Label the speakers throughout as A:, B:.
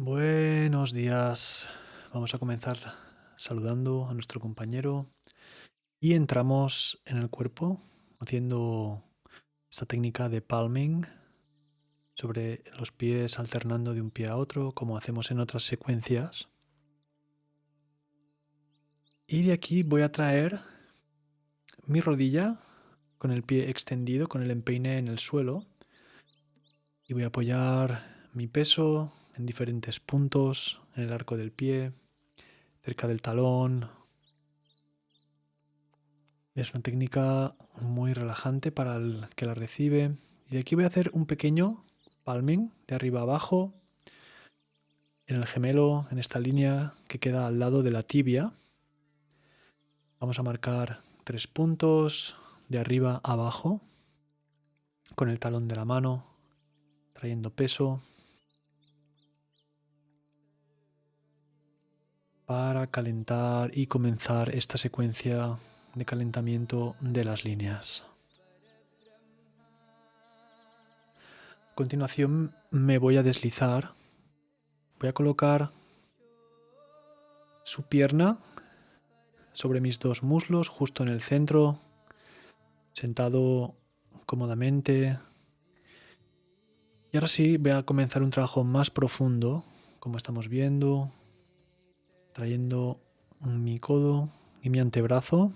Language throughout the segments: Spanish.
A: Buenos días. Vamos a comenzar saludando a nuestro compañero y entramos en el cuerpo haciendo esta técnica de palming sobre los pies alternando de un pie a otro como hacemos en otras secuencias. Y de aquí voy a traer mi rodilla con el pie extendido, con el empeine en el suelo, y voy a apoyar mi peso en diferentes puntos en el arco del pie, cerca del talón. Es una técnica muy relajante para el que la recibe. Y de aquí voy a hacer un pequeño palming de arriba a abajo en el gemelo, en esta línea que queda al lado de la tibia. Vamos a marcar 3 puntos de arriba a abajo con el talón de la mano, trayendo peso para calentar y comenzar esta secuencia de calentamiento de las líneas. A continuación me voy a deslizar, voy a colocar su pierna sobre mis dos muslos, justo en el centro, sentado cómodamente. Y ahora sí voy a comenzar un trabajo más profundo, como estamos viendo, trayendo mi codo y mi antebrazo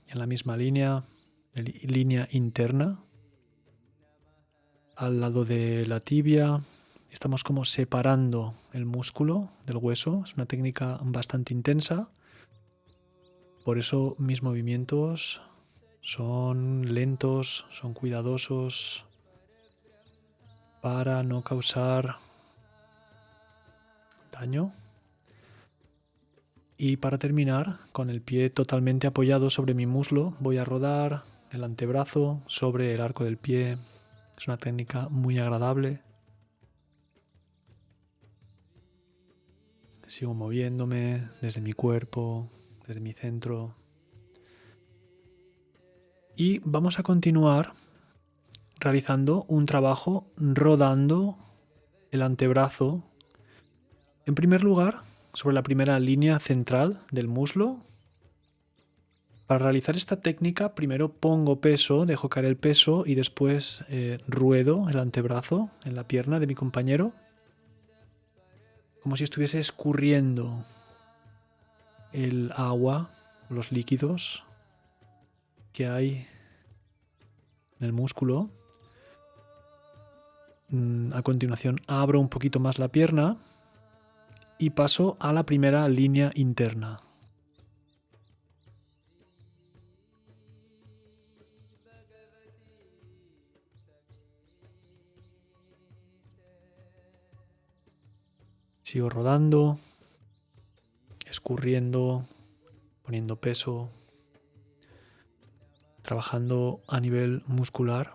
A: en la misma línea interna, al lado de la tibia. Estamos como separando el músculo del hueso. Es una técnica bastante intensa. Por eso mis movimientos son lentos, son cuidadosos para no causar daño. Y para terminar, con el pie totalmente apoyado sobre mi muslo, voy a rodar el antebrazo sobre el arco del pie. Es una técnica muy agradable. Sigo moviéndome desde mi cuerpo, desde mi centro. Y vamos a continuar realizando un trabajo rodando el antebrazo. En primer lugar, sobre la primera línea central del muslo. Para realizar esta técnica, primero pongo peso, dejo caer el peso y después ruedo el antebrazo en la pierna de mi compañero, como si estuviese escurriendo el agua, los líquidos que hay en el músculo. A continuación abro un poquito más la pierna y paso a la primera línea interna. Sigo rodando, escurriendo, poniendo peso, trabajando a nivel muscular.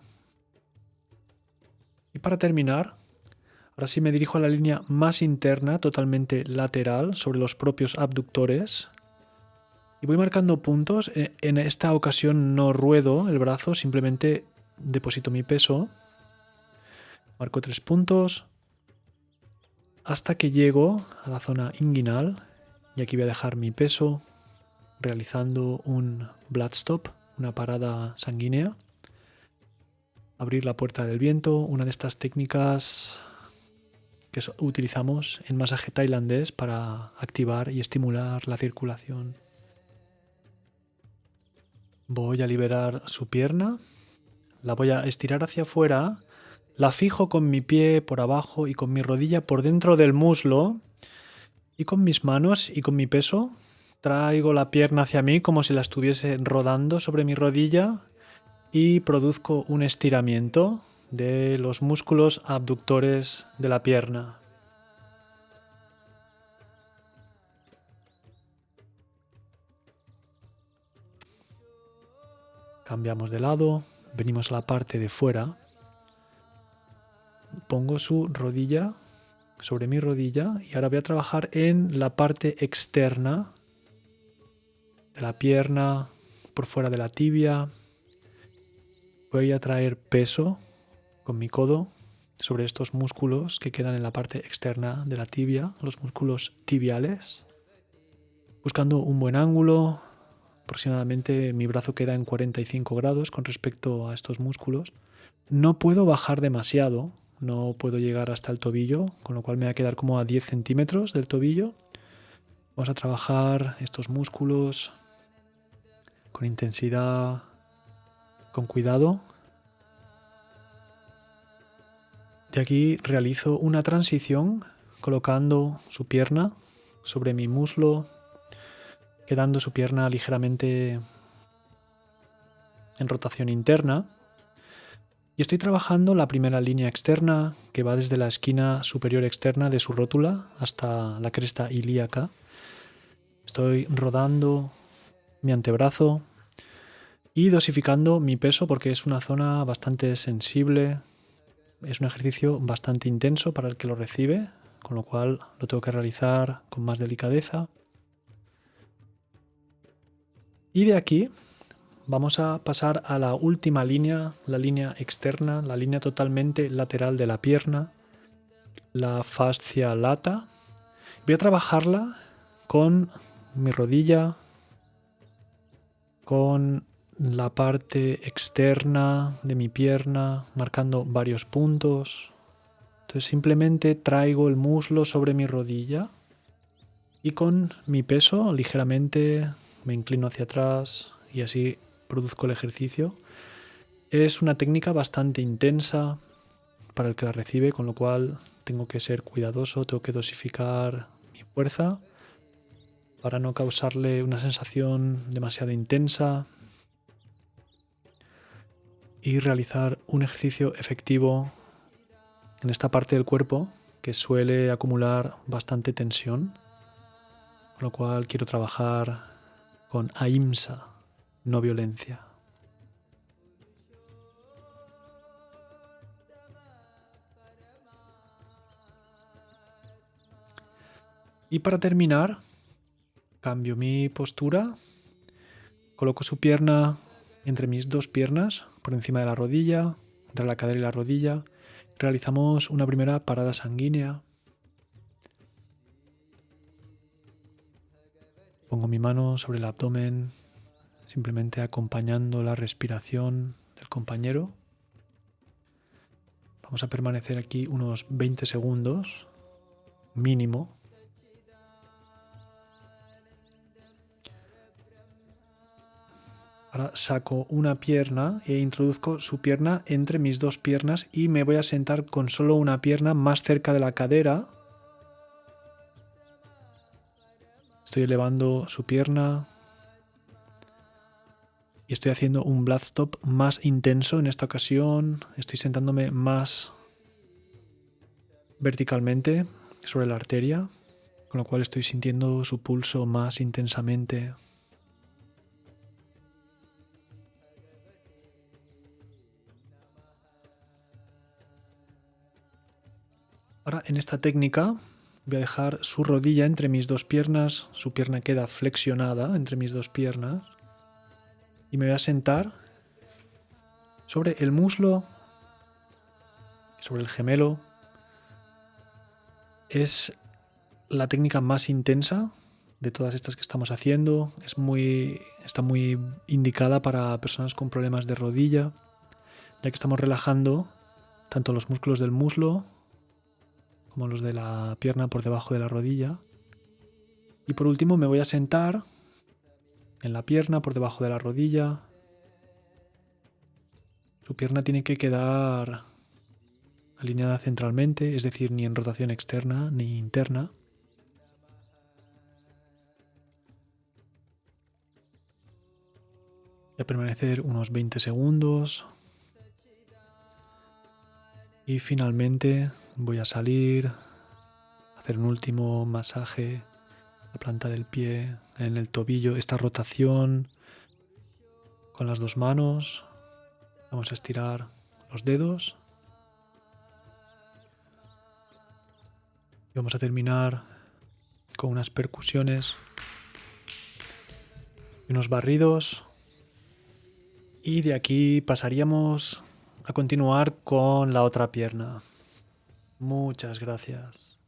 A: Y para terminar, ahora sí me dirijo a la línea más interna, totalmente lateral, sobre los propios abductores. Y voy marcando puntos. En esta ocasión no ruedo el brazo, simplemente deposito mi peso. Marco 3 puntos hasta que llego a la zona inguinal. Y aquí voy a dejar mi peso realizando un blood stop, una parada sanguínea. Abrir la puerta del viento, una de estas técnicas que utilizamos en masaje tailandés para activar y estimular la circulación. Voy a liberar su pierna, la voy a estirar hacia afuera, la fijo con mi pie por abajo y con mi rodilla por dentro del muslo, y con mis manos y con mi peso traigo la pierna hacia mí como si la estuviese rodando sobre mi rodilla y produzco un estiramiento de los músculos abductores de la pierna. Cambiamos de lado, venimos a la parte de fuera. Pongo su rodilla sobre mi rodilla y ahora voy a trabajar en la parte externa de la pierna, por fuera de la tibia. Voy a traer peso con mi codo sobre estos músculos que quedan en la parte externa de la tibia, los músculos tibiales, buscando un buen ángulo. Aproximadamente mi brazo queda en 45 grados con respecto a estos músculos. No puedo bajar demasiado, no puedo llegar hasta el tobillo, con lo cual me va a quedar como a 10 centímetros del tobillo. Vamos a trabajar estos músculos con intensidad, con cuidado. De aquí realizo una transición colocando su pierna sobre mi muslo, quedando su pierna ligeramente en rotación interna. Y estoy trabajando la primera línea externa que va desde la esquina superior externa de su rótula hasta la cresta ilíaca. Estoy rodando mi antebrazo y dosificando mi peso porque es una zona bastante sensible. Es un ejercicio bastante intenso para el que lo recibe, con lo cual lo tengo que realizar con más delicadeza. Y de aquí vamos a pasar a la última línea, la línea externa, la línea totalmente lateral de la pierna, la fascia lata. Voy a trabajarla con mi rodilla, con la parte externa de mi pierna, marcando varios puntos. Entonces simplemente traigo el muslo sobre mi rodilla y con mi peso ligeramente me inclino hacia atrás y así produzco el ejercicio. Es una técnica bastante intensa para el que la recibe, con lo cual tengo que ser cuidadoso, tengo que dosificar mi fuerza para no causarle una sensación demasiado intensa y realizar un ejercicio efectivo en esta parte del cuerpo que suele acumular bastante tensión, con lo cual quiero trabajar con ahimsa, no violencia. Y para terminar, cambio mi postura, coloco su pierna entre mis dos piernas, por encima de la rodilla, entre la cadera y la rodilla. Realizamos una primera parada sanguínea. Pongo mi mano sobre el abdomen, simplemente acompañando la respiración del compañero. Vamos a permanecer aquí unos 20 segundos, mínimo. Ahora saco una pierna e introduzco su pierna entre mis dos piernas y me voy a sentar con solo una pierna más cerca de la cadera. Estoy elevando su pierna y estoy haciendo un blood stop más intenso en esta ocasión. Estoy sentándome más verticalmente sobre la arteria, con lo cual estoy sintiendo su pulso más intensamente. Ahora, en esta técnica, voy a dejar su rodilla entre mis dos piernas, su pierna queda flexionada entre mis dos piernas y me voy a sentar sobre el muslo, sobre el gemelo. Es la técnica más intensa de todas estas que estamos haciendo. Está muy indicada para personas con problemas de rodilla, ya que estamos relajando tanto los músculos del muslo como los de la pierna por debajo de la rodilla. Y por último me voy a sentar en la pierna por debajo de la rodilla. Su pierna tiene que quedar alineada centralmente, es decir, ni en rotación externa ni interna. Voy a permanecer unos 20 segundos. Y finalmente voy a salir, hacer un último masaje en la planta del pie, en el tobillo, esta rotación con las dos manos. Vamos a estirar los dedos. Y vamos a terminar con unas percusiones y unos barridos. Y de aquí pasaríamos a continuar con la otra pierna. Muchas gracias.